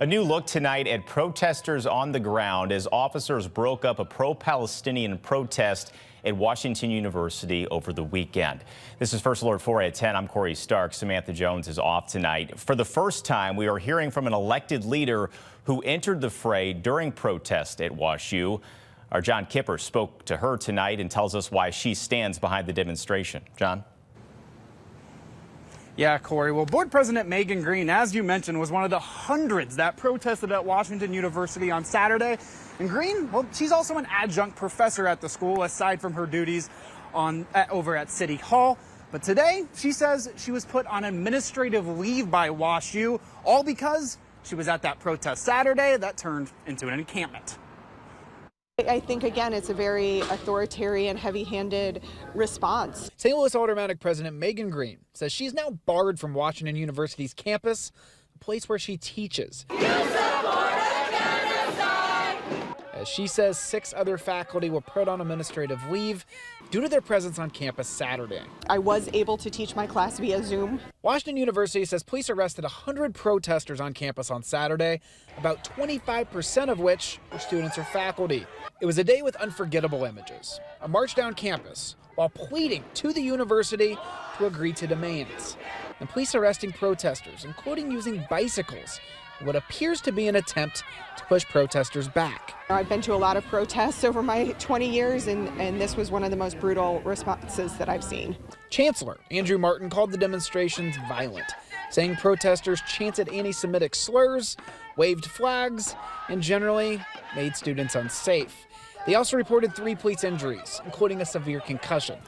A new look tonight at protesters on the ground as officers broke up a pro-Palestinian protest at Washington University over the weekend. This is First Alert 4 at 10. I'm Corey Stark. Samantha Jones is off tonight. For the first time, we are hearing from an elected leader who entered the fray during protest at WashU. Our John Kipper spoke to her tonight and tells us why she stands behind the demonstration. John? Yeah, Corey. Well, Board President Megan Green, as you mentioned, was one of the hundreds that protested at Washington University on Saturday. And Green, well, she's also an adjunct professor at the school, aside from her duties over at City Hall. But today, she says she was put on administrative leave by WashU, all because she was at that protest Saturday that turned into an encampment. I think, again, it's a very authoritarian, heavy-handed response. St. Louis Automatic President Megan Green says she's now barred from Washington University's campus, a place where she teaches. As she says, 6 other faculty were put on administrative leave due to their presence on campus Saturday. I was able to teach my class via Zoom. Washington University says police arrested 100 protesters on campus on Saturday, about 25% of which were students or faculty. It was a day with unforgettable images. A march down campus while pleading to the university to agree to demands. And police arresting protesters, including using bicycles, in what appears to be an attempt to push protesters back. I've been to a lot of protests over my 20 years, and this was one of the most brutal responses that I've seen. Chancellor Andrew Martin called the demonstrations violent, saying protesters chanted anti-Semitic slurs, waved flags, and generally made students unsafe. They also reported 3 police injuries, including a severe concussion.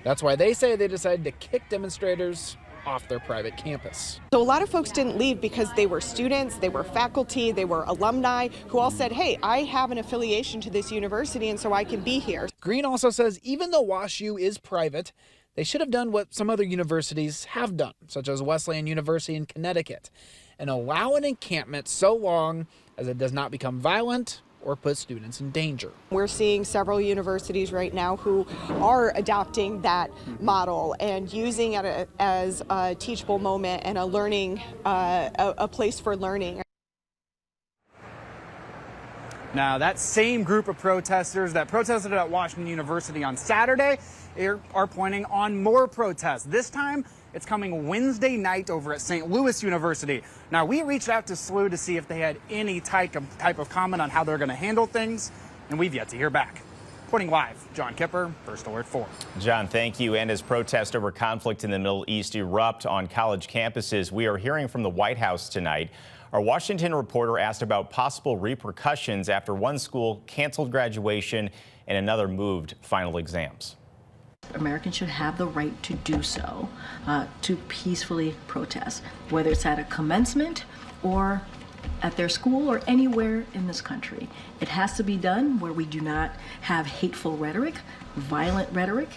That's why they say they decided to kick demonstrators off their private campus. So a lot of folks didn't leave because they were students, they were faculty, they were alumni who all said, hey, I have an affiliation to this university and so I can be here. Green also says even though WashU is private, they should have done what some other universities have done, such as Wesleyan University in Connecticut, and allow an encampment so long as it does not become violent or put students in danger. We're seeing several universities right now who are adopting that model and using it as a teachable moment and a learning, a place for learning. Now, that same group of protesters that protested at Washington University on Saturday are planning on more protests. This time, it's coming Wednesday night over at St. Louis University. Now, we reached out to SLU to see if they had any type of comment on how they're going to handle things, and we've yet to hear back. Reporting live, John Kipper, First Alert 4. John, thank you. And as protests over conflict in the Middle East erupt on college campuses, we are hearing from the White House tonight. Our Washington reporter asked about possible repercussions after one school canceled graduation and another moved final exams. Americans should have the right to do so, to peacefully protest, whether it's at a commencement or at their school or anywhere in this country. It has to be done where we do not have hateful rhetoric, violent rhetoric,